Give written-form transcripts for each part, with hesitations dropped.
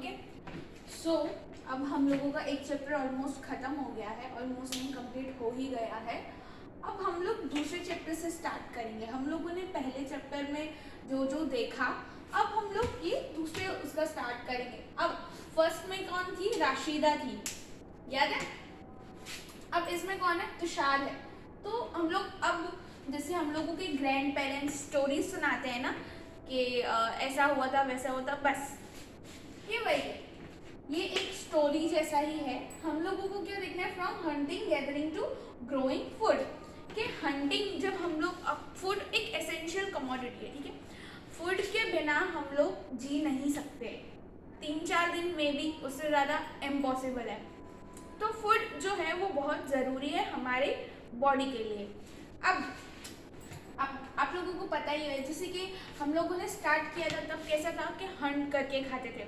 Okay so अब हम लोगों का एक चैप्टर ऑलमोस्ट ख़त्म हो गया है, ऑलमोस्ट नहीं कंप्लीट हो ही गया है। अब हम लोग दूसरे चैप्टर से स्टार्ट करेंगे। हम लोगों ने पहले चैप्टर में जो जो देखा, अब हम लोग ये दूसरे उसका स्टार्ट करेंगे। अब फर्स्ट में कौन थी? राशिदा थी, याद है। अब इसमें कौन है? तुषार है। तो हम लोग अब जैसे हम लोगों के ग्रैंड पेरेंट्स स्टोरी सुनाते हैं ना कि ऐसा हुआ था वैसा हुआ था, बस ये वही है। ये एक स्टोरी जैसा ही है। हम लोगों को क्या देखना है? From hunting gathering to growing food. कि हंटिंग, जब हम लोग, फूड एक एसेंशियल कमोडिटी है, ठीक है। फूड के बिना हम लोग जी नहीं सकते, 3-4 दिन में भी, उससे ज़्यादा इम्पॉसिबल है। तो फूड जो है वो बहुत ज़रूरी है हमारे बॉडी के लिए। अब आप लोगों को पता ही है, जैसे कि हम लोगों ने स्टार्ट किया था तब कैसा था कि हंट करके खाते थे,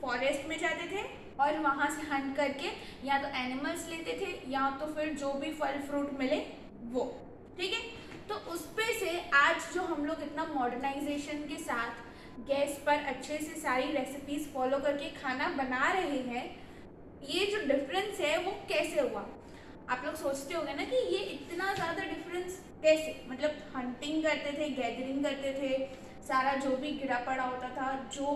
फॉरेस्ट में जाते थे और वहाँ से हंट करके या तो एनिमल्स लेते थे या तो फिर जो भी फल फ्रूट मिले वो, ठीक है। तो उस पे से आज जो हम लोग इतना मॉडर्नाइजेशन के साथ गैस पर अच्छे से सारी रेसिपीज फॉलो करके खाना बना रहे हैं, ये जो डिफरेंस है वो कैसे हुआ? आप लोग सोचते होंगे ना कि ये इतना ज़्यादा डिफरेंस कैसे, मतलब हंटिंग करते थे, गैदरिंग करते थे, सारा जो भी गिरा पड़ा होता था, जो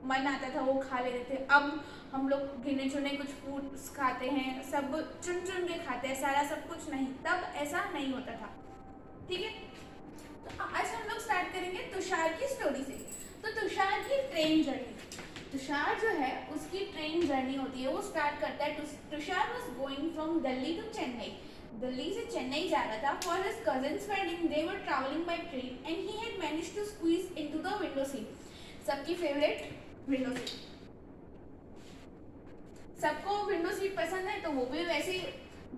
मन आता था वो खा लेते थे। अब हम लोग गिने चुने कुछ फूड्स खाते हैं, सब चुन चुन के खाते हैं, सारा सब कुछ नहीं, तब ऐसा नहीं होता था, ठीक है। तो आज हम लोग स्टार्ट करेंगे तुषार की स्टोरी से। तो तुषार की ट्रेन जर्नी, तुषार जो है उसकी ट्रेन जर्नी होती है, वो स्टार्ट करता है। Tushar was going from Delhi to Chennai, Delhi से चेन्नई जा रहा था for his cousin's wedding. They were travelling by train and he had managed to squeeze into the window seat. सबकी फेवरेट विंडो सीट, सबको विंडो सीट पसंद है, तो वो भी वैसे ही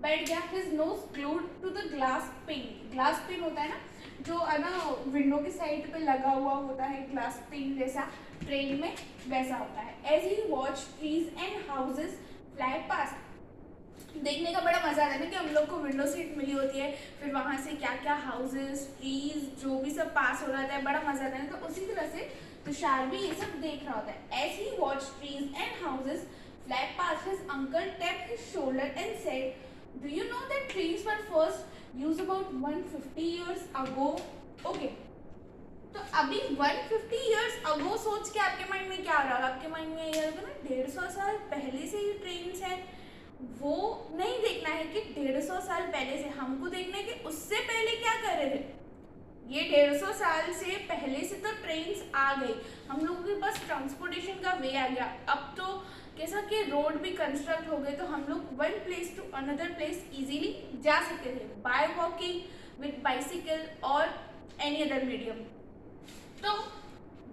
बैठ गया। His nose glued to the glass pane, glass pane होता है ना जो है ना विंडो की साइड पे लगा हुआ होता है, ग्लास पेन जैसा ट्रेन में वैसा होता है। As he watch trees and houses fly past, देखने का बड़ा मजा आता है ना कि हम लोग को विंडो सीट मिली होती है, फिर वहाँ से क्या क्या हाउसेस, ट्रीज, जो भी सब पास हो रहा है, बड़ा मजा आता है। तो उसी तरह से तुषार भी ये सब देख रहा होता है। As he watch trees and houses fly past, his uncle tapped his shoulder and said, "Do you know that trees were first used about 150 years ago?" Okay. तो अभी 150 years ago सोच के आपके माइंड में क्या आ रहा है? आपके माइंड में ये होगा ना 150 साल पहले से ये ट्रेन्स हैं। वो नहीं देखना है कि 150 साल पहले से, हमको देखना है कि उससे पहले क्या कर रहे थे। ये 150 साल से पहले से तो ट्रेन्स आ गई, हम लोगों के पास ट्रांसपोर्टेशन का वे आ गया। अब तो कैसा कि रोड भी कंस्ट्रक्ट हो गए, तो हम लोग one place to another place easily जा सकते थे बाय वॉकिंग, विद बाइसिकल और एनी अदर मीडियम। तो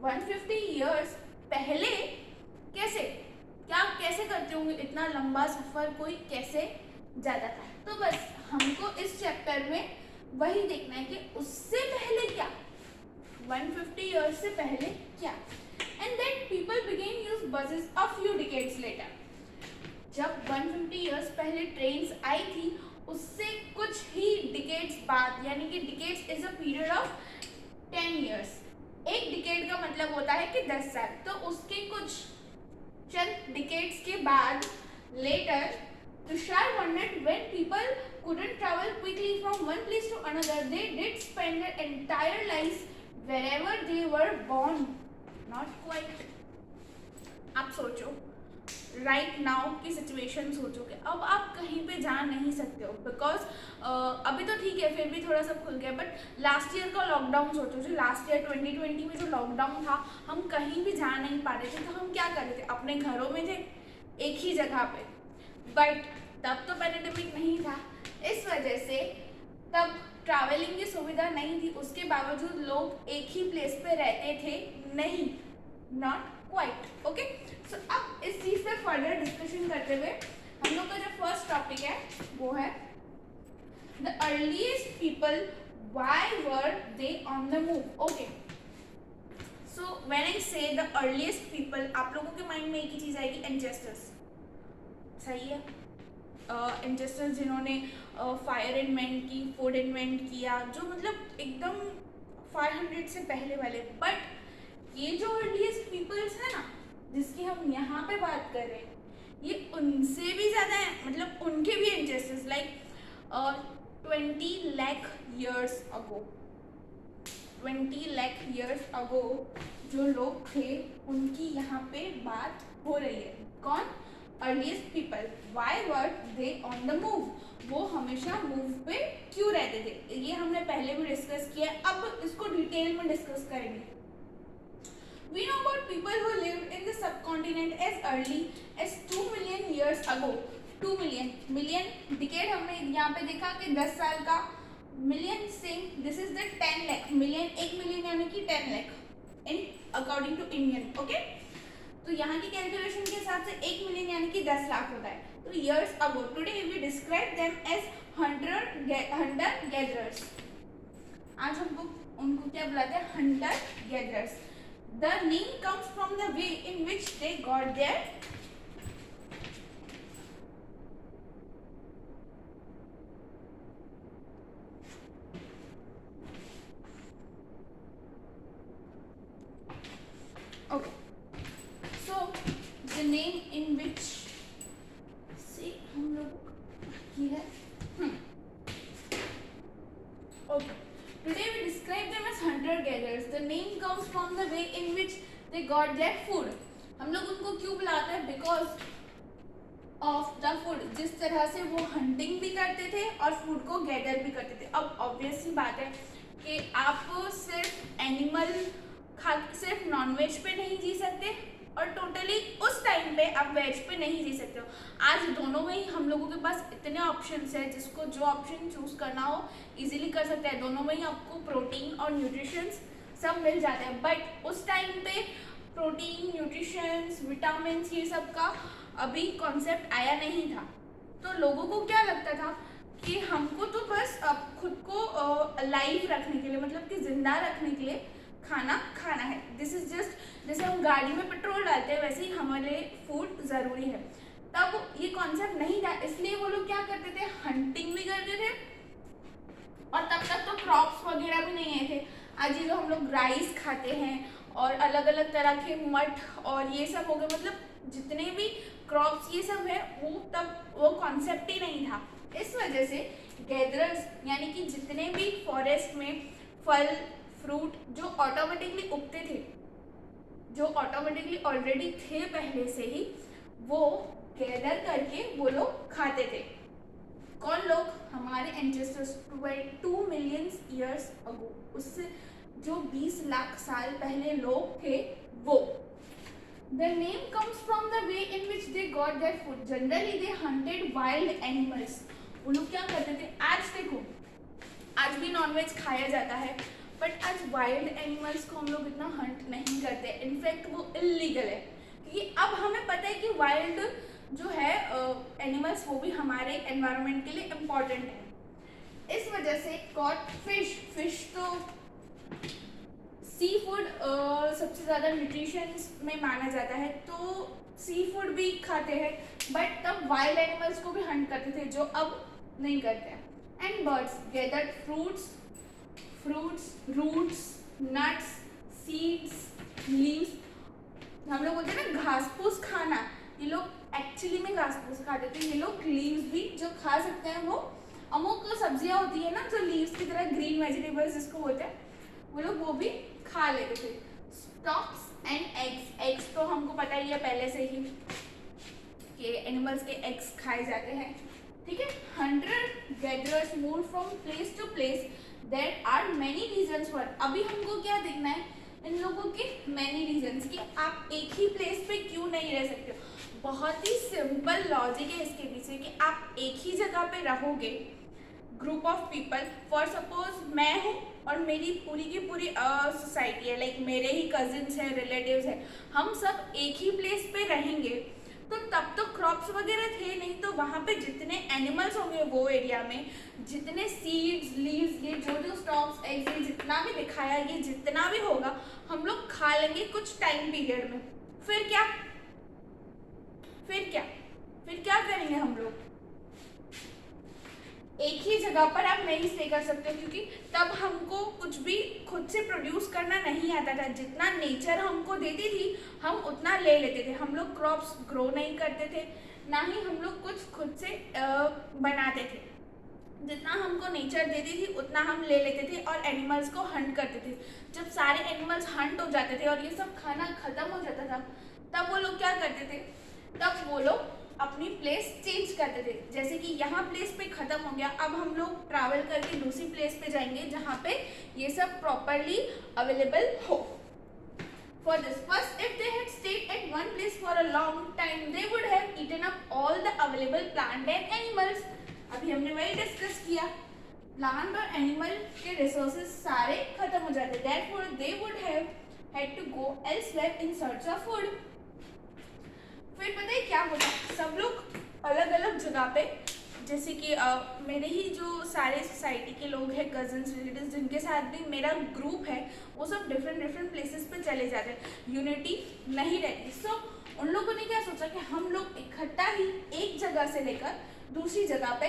150 इयर्स पहले कैसे, क्या कैसे करते होंगे इतना लंबा सफ़र, कोई कैसे जाता था? तो बस हमको इस चैप्टर में वही देखना है कि उससे पहले क्या, 150 इयर्स से पहले क्या। And then people began use buses a few decades later. जब 150 इयर्स पहले ट्रेन्स आई थी, उससे कुछ ही डिकेड्स बाद, यानी कि decades is a period of 10 years. एक डिकेड का मतलब होता है कि 10 साल, तो उसके कुछ चंद डिकेड्स के बाद letter Tushar wondered when people couldn't travel quickly from one place to another, they did spend their entire lives wherever they were born. Not quite. आप सोचो राइट नाउ की सिचुएशन सोचो कि अब आप कहीं पे जा नहीं सकते हो, बिकॉज अभी तो ठीक है फिर भी थोड़ा सा खुल गया, बट लास्ट ईयर का लॉकडाउन सोचो, जो लास्ट ईयर 2020 में जो लॉकडाउन था, हम कहीं भी जा नहीं पा रहे थे। तो हम क्या कर रहे थे? अपने घरों में थे, एक ही जगह पे। बट तब तो पैंडेमिक नहीं था, इस वजह से तब ट्रैवलिंग की सुविधा नहीं थी, उसके बावजूद लोग एक ही प्लेस पे रहते थे नहीं, नॉट क्वाइट। ओके, सो अब इस चीज़ पे फर्दर डिस्कशन करते हुए हम लोग का जो फर्स्ट टॉपिक है वो है the earliest people, why were they on the move. Okay, so when I से द अर्लीस्ट पीपल, आप लोगों के माइंड में एक ही चीज़ आएगी, एंसेस्टर्स। सही है, एंसेस्टर्स जिन्होंने फायर इन्वेंट की, फूड इन्वेंट किया, जो मतलब एकदम 500 से पहले वाले। बट ये जो अर्लीस्ट पीपल्स है ना, जिसकी हम यहाँ पे बात कर रहे हैं, ये उनसे भी ज़्यादा है, मतलब उनके भी ancestors like 20 lakh years ago, 20 lakh years ago जो लोग थे उनकी यहाँ पे बात हो रही है। कौन? Earliest people. Why were they on the move, वो हमेशा मूव पे क्यों रहते थे, ये हमने पहले भी डिस्कस किया, अब इसको डिटेल में डिस्कस करेंगे। We know about people who lived in the subcontinent as early as 2 million years ago. 2 million, million decade हमने यहाँ पे देखा कि 10 साल का, million same, this is the 10 lakh, million 1 million यानी कि 10 lakh in according to Indian, okay? तो यहाँ की कैलकुलेशन के हिसाब से 1 मिलियन यानी कि 10 लाख होता है। तो years ago, today we describe them as hunter gatherers. आज हम उनको क्या बुलाते हैं? hunter gatherers. The name comes from the way in which they got their okay. So the name in which see हम लोग की है okay. Today we describe them as hunter-gatherers. The name comes from the way in which they got their food. हम लोग उनको क्यों बुलाते हैं? Because of the food. जिस तरह से वो hunting भी करते थे और food को gather भी करते थे। अब obvious सी बात है कि आप सिर्फ animal खा सिर्फ non-veg पे नहीं जी सकते और टोटली उस टाइम पे आप वेज पे नहीं जी सकते हो। आज दोनों में ही हम लोगों के पास इतने ऑप्शंस है, जिसको जो ऑप्शन चूज करना हो इजीली कर सकते हैं। दोनों में ही आपको प्रोटीन और न्यूट्रिशंस सब मिल जाते हैं, बट उस टाइम पे प्रोटीन, न्यूट्रिशंस, विटामिन ये सब का अभी कॉन्सेप्ट आया नहीं था। तो लोगों को क्या लगता था कि हमको तो बस खुद को लाइव रखने के लिए, मतलब कि जिंदा रखने के लिए खाना खाना है। दिस इज जस्ट जैसे हम गाड़ी में पेट्रोल डालते हैं वैसे ही हमारे फूड ज़रूरी है। तब ये कॉन्सेप्ट नहीं था, इसलिए वो लोग क्या करते थे? हंटिंग भी करते थे और तब तक तो क्रॉप्स वगैरह भी नहीं आए थे। आज ये जो हम लोग राइस खाते हैं और अलग अलग तरह के मठ और ये सब हो गए, मतलब जितने भी क्रॉप्स ये सब है वो तब वो कॉन्सेप्ट ही नहीं था। इस वजह से गैदरर्स यानी कि जितने भी फॉरेस्ट में फल फ्रूट जो ऑटोमेटिकली उगते थे, जो ऑटोमेटिकली ऑलरेडी थे पहले से ही, वो गैदर करके वो लोग खाते थे। कौन लोग? हमारे एंसेस्टर्स 2 मिलियन ईयर्स अगो, उससे जो 20 लाख साल पहले लोग थे वो। The name comes from the way in which they got their food. Generally they hunted wild animals. वो लोग क्या करते थे? आज देखो, आज भी नॉनवेज खाया जाता है, बट आज वाइल्ड एनिमल्स को हम लोग इतना हंट नहीं करते। इनफैक्ट वो इलीगल है, क्योंकि अब हमें पता है कि वाइल्ड जो है एनिमल्स वो भी हमारे एनवायरनमेंट के लिए इम्पॉर्टेंट है। इस वजह से कॉट फिश तो सी फूड सबसे ज़्यादा न्यूट्रिशंस में माना जाता है, तो सी फूड भी खाते हैं, बट तब वाइल्ड एनिमल्स को भी हंट करते थे, जो अब नहीं करते हैं। And birds gathered fruits, roots, nuts, seeds, leaves. हम लोग बोलते हैं ना घास फूस खाना, ये लोग एक्चुअली में घास फूस खाते थे। ये लोग लीव्स भी जो खा सकते हैं, वो अमुक सब्जियां होती है ना जो लीव्स की तरह, ग्रीन वेजिटेबल्स जिसको बोलते हैं, वो लोग वो भी खा लेते थे। स्टॉक्स एंड एग्स, एग्स तो हमको पता ही है पहले से ही कि एनिमल्स के एग्स खाए जाते हैं, ठीक है। Hunter gatherers move from place to place, there are many reasons for. अभी हमको क्या देखना है? इन लोगों के मैनी रीजंस, कि आप एक ही प्लेस पे क्यों नहीं रह सकते हो। बहुत ही सिंपल लॉजिक है इसके पीछे कि आप एक ही जगह पे रहोगे, group of people, for suppose मैं हूँ और मेरी पूरी की पूरी सोसाइटी है, लाइक मेरे ही कजिन्स हैं, रिलेटिव्स हैं, हम सब एक ही प्लेस पे रहेंगे, तो तब तो क्रॉप्स वगैरह थे नहीं, तो वहाँ पे जितने एनिमल्स होंगे वो एरिया में, जितने सीड्स, लीव्स, ये जो स्टॉक्स, एग्स, ये जितना भी दिखाया, ये जितना भी होगा हम लोग खा लेंगे कुछ टाइम पीरियड में। फिर क्या करेंगे हम लोग? एक ही जगह पर आप नहीं स्टे कर सकते हो, क्योंकि तब हमको कुछ भी खुद से प्रोड्यूस करना नहीं आता था। जितना नेचर हमको देती थी हम उतना ले लेते थे। हम लोग क्रॉप्स ग्रो नहीं करते थे, ना ही हम लोग कुछ खुद से बनाते थे। जितना हमको नेचर देती थी उतना हम ले लेते थे और एनिमल्स को हंट करते थे। जब सारे एनिमल्स हंट हो जाते थे और ये सब खाना खत्म हो जाता था, तब वो लोग क्या करते थे, तब वो लोग अपनी प्लेस चेंज करते थे। जैसे कि यहाँ प्लेस पे खत्म हो गया, अब हम लोग ट्रैवल करके दूसरी प्लेस पे जाएंगे जहाँ पे ये सब प्रॉपरली अवेलेबल हो। For this, first, if they had stayed at one place for a long time, they would have eaten up all the available plant and animals. अभी हमने वही डिस्कस किया, प्लांट और एनिमल के रिसोर्सेज सारे खत्म हो जाते। Therefore, they would have had to go elsewhere in search of food. फिर पता है क्या होता, सब लोग अलग अलग जगह पे, जैसे कि मेरे ही जो सारे सोसाइटी के लोग हैं, कजन्स, रिलेटिव्स, जिनके साथ भी मेरा ग्रुप है, वो सब डिफरेंट प्लेसेस पे चले जाते हैं, यूनिटी नहीं रहती। सो उन लोगों ने क्या सोचा कि हम लोग इकट्ठा ही एक जगह से लेकर दूसरी जगह पे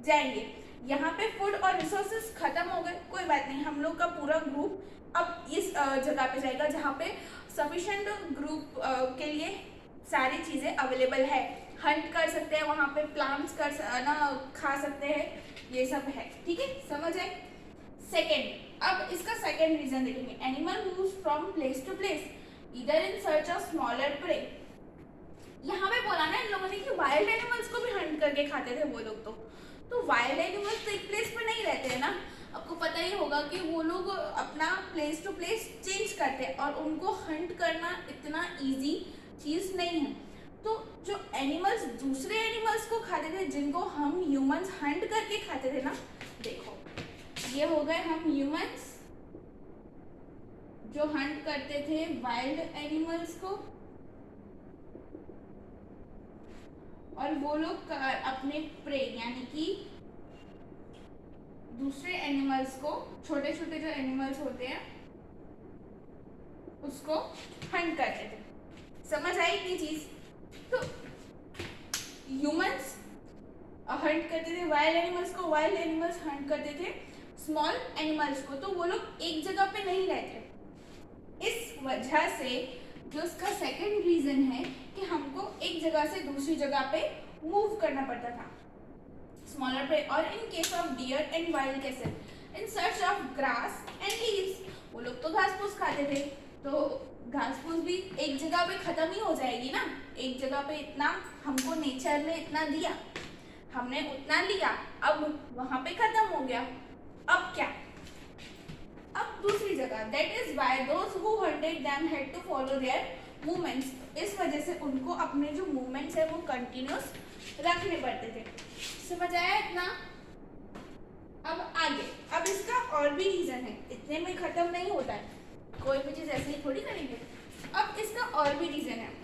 जाएंगे। यहाँ पे फूड और रिसोर्सेज खत्म हो गए, कोई बात नहीं, हम लोग का पूरा ग्रुप अब इस जगह पे जाएगा जहाँ पे सफिशेंट ग्रुप के लिए सारी चीज़ें अवेलेबल है। हंट कर सकते हैं वहाँ पे, प्लांट्स खा सकते हैं, ये सब है। ठीक है, समझ आए। सेकेंड, अब इसका सेकेंड रीजन देखेंगे। Animal moves from place to place either in search of smaller prey. यहाँ पे बोला ना इन लोगों ने कि वाइल्ड एनिमल्स को भी हंट करके खाते थे वो लोग। तो वाइल्ड एनिमल्स तो एक प्लेस पे नहीं रहते हैं ना, आपको पता ही होगा कि वो लोग अपना प्लेस टू प्लेस चेंज करते हैं और उनको हंट करना इतना ईजी चीज़ नहीं है। तो जो एनिमल्स दूसरे एनिमल्स को खाते थे, जिनको हम ह्यूमंस हंट करके खाते थे ना, देखो ये हो गए हम ह्यूमंस जो हंट करते थे वाइल्ड एनिमल्स को, और वो लोग अपने प्रे यानी कि दूसरे एनिमल्स को, छोटे छोटे जो एनिमल्स होते हैं उसको हंट करते थे। समझ आई ये चीज? तो ह्यूमंस हंट करते थे वाइल्ड एनिमल्स को, वाइल्ड एनिमल्स हंट करते थे स्मॉल एनिमल्स को। तो वो लोग एक जगह पे नहीं रहते। इस वजह से जो उसका सेकंड रीजन है कि हमको एक जगह से दूसरी जगह पे मूव करना पड़ता था, स्मॉलर पे। और in case of dear and wild castle in search of grass and leaves, वो लोग तो घास फूस खाते थे, तो घास फूस भी एक जगह पे खत्म ही हो जाएगी ना। एक जगह पे इतना हमको नेचर ने इतना दिया, हमने उतना लिया, अब वहां पे खत्म हो गया, अब क्या, अब दूसरी जगह। That is why those who hunted them had to follow their movements. इस वजह से उनको अपने जो मूवमेंट्स है वो कंटिन्यूस रखने पड़ते थे। समझ आया इतना? अब आगे, अब इसका और भी रीजन है, इतने में खत्म नहीं होता है, कोई भी चीज ऐसे ही थोड़ी करेंगे। अब इसका और भी रीजन है।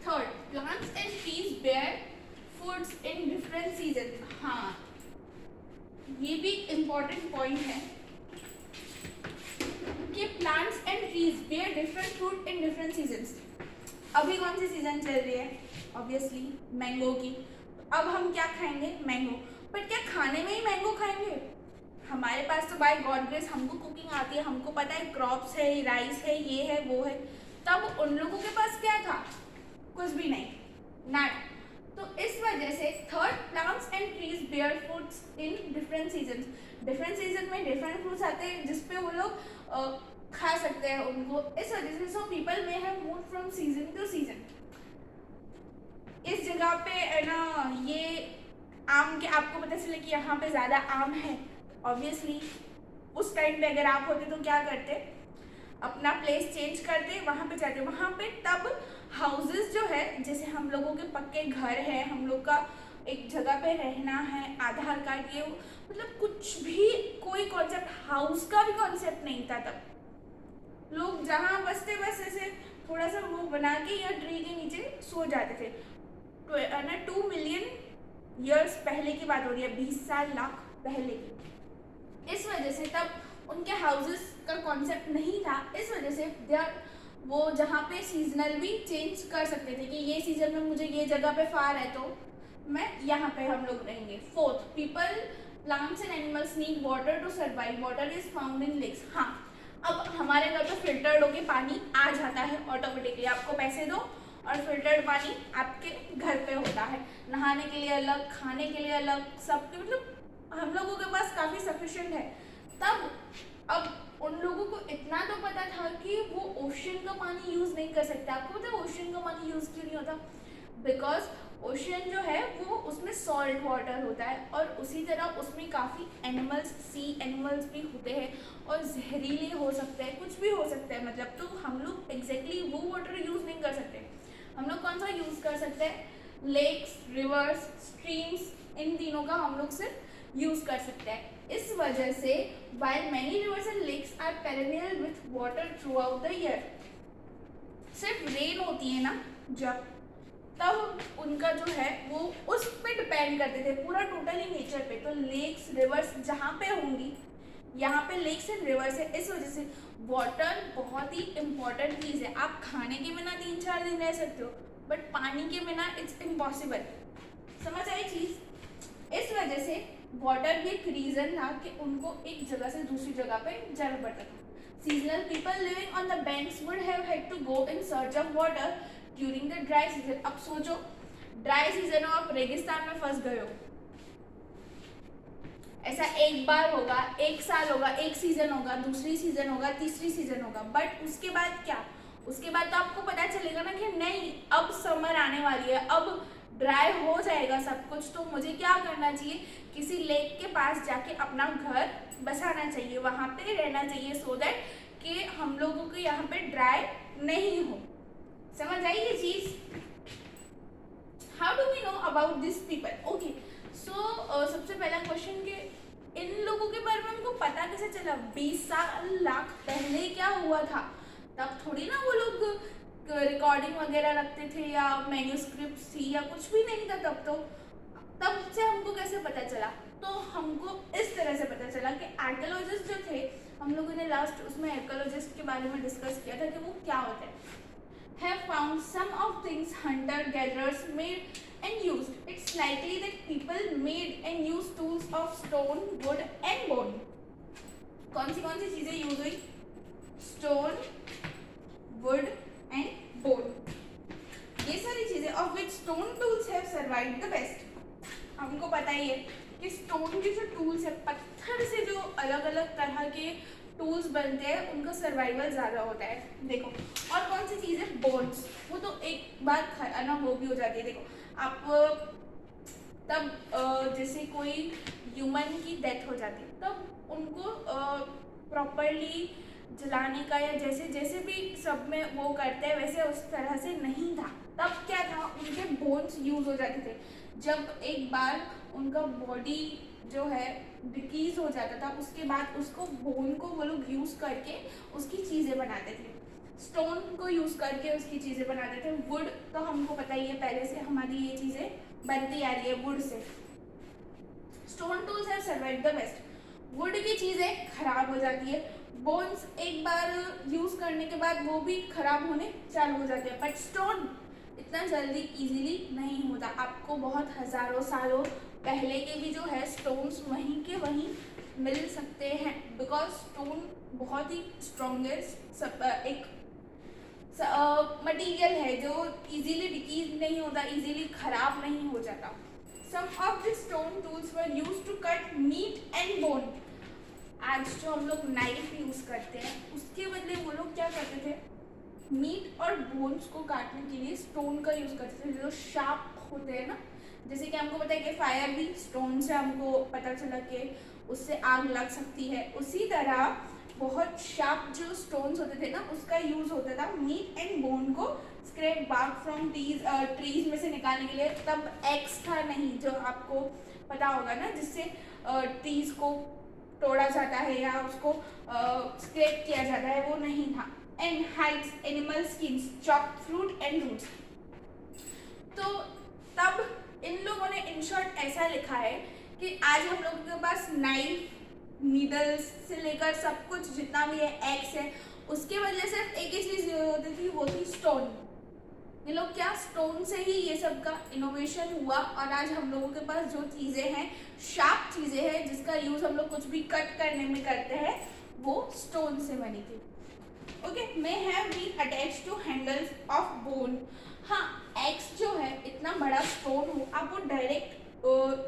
Third, plants and trees bear foods in different season. हाँ, ये भी इम्पोर्टेंट पॉइंट है कि plants and trees bear different fruit in different seasons. अभी कौन सी सीजन चल रही है? ऑब्वियसली मैंगो की। अब हम क्या खाएंगे? मैंगो। बट क्या खाने में ही मैंगो खाएंगे? हमारे पास तो बाय गॉड ग्रेस हमको कुकिंग आती है, हमको पता है क्रॉप्स है, राइस है, ये है, वो है। तब उन लोगों के पास क्या था? कुछ भी नहीं, नट। तो इस वजह से third, plants and trees bear fruits in different season. Different season में डिफरेंट फ्रूट्स आते हैं जिसपे वो लोग खा सकते हैं उनको। इस वजह से so people may have moved from season two season. इस जगह पे है ना, ये आम के आपको पता चले कि यहाँ पे ज़्यादा आम है, ऑब्वियसली उस टाइम पे अगर आप होते तो क्या करते? अपना प्लेस चेंज करते, वहाँ पे जाते। वहाँ पे तब हाउसेस जो है, जैसे हम लोगों के पक्के घर है, हम लोग का एक जगह पे रहना है, आधार कार्ड, ये मतलब कुछ भी कोई कॉन्सेप्ट, हाउस का भी कॉन्सेप्ट नहीं था तब। लोग जहाँ बसते बस ऐसे थोड़ा सा वो बना के या ट्री के नीचे सो जाते थे। तो ना 2 मिलियन ईयर्स पहले की बात हो रही है, 20 लाख पहले की। इस वजह से तब उनके हाउसेस का कॉन्सेप्ट नहीं था, इस वजह से वो जहाँ पे सीजनल भी चेंज कर सकते थे कि ये सीजन में मुझे ये जगह पे फार है तो मैं यहाँ पे हम लोग रहेंगे। Fourth, people plants and animals need water to survive, water is found in lakes. हाँ, अब हमारे घर पे फिल्टर्ड होके पानी आ जाता है ऑटोमेटिकली, आपको पैसे दो और फिल्टर्ड पानी आपके घर पे होता है, नहाने के लिए अलग, खाने के लिए अलग, सबके मतलब हम लोगों के पास काफ़ी सफिशिएंट है। तब अब उन लोगों को इतना तो पता था कि वो ओशन का पानी यूज़ नहीं कर सकते। आपको पता है ओशन का पानी यूज़ क्यों नहीं होता? बिकॉज ओशन जो है वो उसमें सॉल्ट वाटर होता है और उसी तरह उसमें काफ़ी एनिमल्स, सी एनिमल्स भी होते हैं और जहरीले हो सकते हैं, कुछ भी हो सकता है मतलब। तो हम लोग एग्जैक्टली वो वाटर यूज़ नहीं कर सकते। हम लोग कौन सा यूज़ कर सकते हैं? लेक्स, रिवर्स, स्ट्रीम्स, इन तीनों का हम लोग सिर्फ यूज़ कर सकते हैं। इस वजह से while many rivers and lakes are perennial with water throughout the year, सिर्फ रेन होती है ना जब, तब उनका जो है वो उस पे डिपेंड करते थे पूरा टोटली नेचर पे। तो लेक्स, रिवर्स जहाँ पे होंगी, यहाँ पे लेक्स एंड रिवर्स है, इस वजह से वाटर बहुत ही इम्पोर्टेंट चीज़ है। आप खाने के बिना 3-4 दिन रह सकते हो बट पानी के बिना इट्स इम्पॉसिबल। समझ आई चीज़? इस वजह से वाटर भी एक रीज़न था कि उनको एक जगह से दूसरी जगह पे जाना पड़ता था। Seasonal people living on the banks would have had to go in search of water during the dry season. अब सोचो, ड्राई सीजन हो, आप रेगिस्तान में फंस गए हो, ऐसा एक बार होगा, एक साल होगा, एक सीजन होगा, दूसरी सीजन होगा, तीसरी सीजन होगा, बट उसके बाद क्या? उसके बाद तो आपको पता चलेगा ना कि नहीं अब समर आने वाली है, अब ड्राई हो जाएगा सब कुछ, तो मुझे क्या करना चाहिए? किसी लेक के पास जाके अपना घर बसाना चाहिए, वहाँ पे रहना चाहिए, सो दैट कि हम लोगों को यहाँ पे ड्राई नहीं हो। समझ आई ये चीज़? How do we know about this people? Okay, so सबसे पहला क्वेश्चन कि इन लोगों के बारे में हमको पता कैसे चला? 20 लाख पहले क्या हुआ था? तब थोड़ी ना वो लोग रिकॉर्डिंग वगैरह रखते थे या मैन्यूस्क्रिप्ट थी या कुछ भी नहीं था तब से हमको कैसे पता चला? तो हमको इस तरह से पता चला कि आर्कियोलॉजिस्ट जो थे, हम लोगों ने लास्ट उसमें आर्कियोलॉजिस्ट के बारे में डिस्कस किया था कि वो क्या होते हैं। Have found some of things hunter-gatherers made and used. It's likely that people made and used tools of stone, wood and bone. कौन सी चीजें यूज हुई? Stone, wood and bone. ये सारी चीजें of which stone tools have survived the best. हमको पता ही है कि स्टोन के जो टूल्स है, पत्थर से जो अलग अलग तरह के टूल्स बनते हैं, उनका सर्वाइवल ज़्यादा होता है। देखो, और कौन सी चीज़ है? बोन्स। वो तो एक बात ना वो भी हो जाती है। देखो आप तब जैसे कोई ह्यूमन की डेथ हो जाती है तब उनको प्रॉपरली जलाने का या जैसे जैसे भी सब में वो करते हैं वैसे उस तरह से नहीं था। तब क्या था? उनके बोन्स यूज़ हो जाते थे। जब एक बार उनका बॉडी जो है डिकीज हो जाता था, उसके बाद उसको बोन को वो लोग यूज़ करके उसकी चीज़ें बनाते थे, स्टोन को यूज़ करके उसकी चीज़ें बनाते थे। वुड तो हमको पता ही है, पहले से हमारी ये चीज़ें बनती आ रही है would say. Stone tools have survived the best. Would की चीज़ें खराब हो जाती है, बोन्स एक बार यूज़ करने के बाद वो भी खराब होने चालू हो जाते हैं, बट स्टोन इतना जल्दी इजीली नहीं होता। आपको बहुत हज़ारों सालों पहले के भी जो है स्टोन्स वहीं के वहीं मिल सकते हैं, बिकॉज स्टोन बहुत ही स्ट्रॉन्गेस्ट एक मटेरियल है जो इजीली डिकीज नहीं होता, इजीली खराब नहीं हो जाता। Some of the stone tools were used to cut meat and bone. आज जो हम लोग नाइफ यूज़ करते हैं उसके बदले वो लोग क्या करते थे? मीट और बोन्स को काटने के लिए स्टोन का यूज़ करते थे, जो शार्प होते हैं ना। जैसे कि हमको पता है कि फायर भी स्टोन से हमको पता चला कि उससे आग लग सकती है, उसी तरह बहुत शार्प जो स्टोन्स होते थे ना उसका यूज़ होता था मीट एंड बोन को स्क्रैप बार्क फ्रॉम ट्रीज में से निकालने के लिए। तब एक्स था नहीं, जो आपको पता होगा ना, जिससे ट्रीज को तोड़ा जाता है या उसको स्क्रैप किया जाता है, वो नहीं था। And hides animal skins, chopped fruit and roots. तो तब इन लोगों ने इन शॉर्ट ऐसा लिखा है कि आज हम लोगों के पास नाइफ, नीडल्स से लेकर सब कुछ जितना भी है, एक्स है, उसके बदले सिर्फ एक ही चीज़ यूज होती थी, स्टोन। ये लोग क्या, स्टोन से ही ये सब का इनोवेशन हुआ और आज हम लोगों के पास जो चीज़ें हैं, शार्प चीज़ें हैं, जिसका यूज़ हम लोग कुछ भी कट करने में करते हैं, वो स्टोन से बनी थी। Okay, may have been attached to handles of bone. हाँ, एक्स जो है इतना बड़ा स्टोन हो, आप वो डायरेक्ट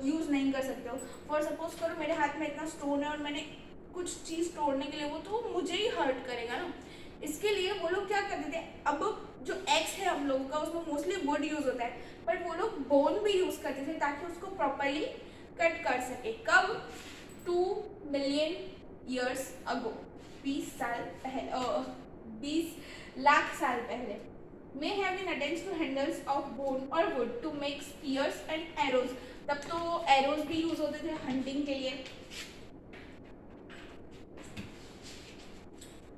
यूज़ नहीं कर सकते हो। फॉर सपोज करो मेरे हाथ में इतना स्टोन है और मैंने कुछ चीज़ तोड़ने के लिए, वो तो मुझे ही हर्ट करेगा ना। इसके लिए वो लोग क्या करते थे, अब जो एक्स है हम लोगों का उसमें मोस्टली वुड यूज़ होता है, बट वो लोग बोन भी यूज़ करते थे ताकि उसको प्रॉपरली कट कर सके। कब? 2 मिलियन ईयर्स अगो, 20 साल पहले, 20 लाख साल पहले। May have been attached to handles of bone और wood to make spears and arrows. तब तो एरोज भी यूज होते थे हंटिंग के लिए।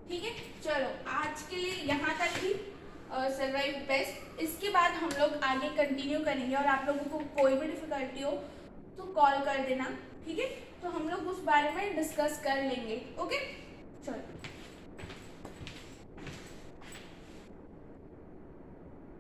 ठीक है, चलो आज के लिए यहाँ तक ही सर्वाइव बेस्ट। इसके बाद हम लोग आगे कंटिन्यू करेंगे और आप लोगों को कोई भी डिफिकल्टी हो तो कॉल कर देना, ठीक है? तो हम लोग उस बारे में डिस्कस कर लेंगे। ओके, चलो।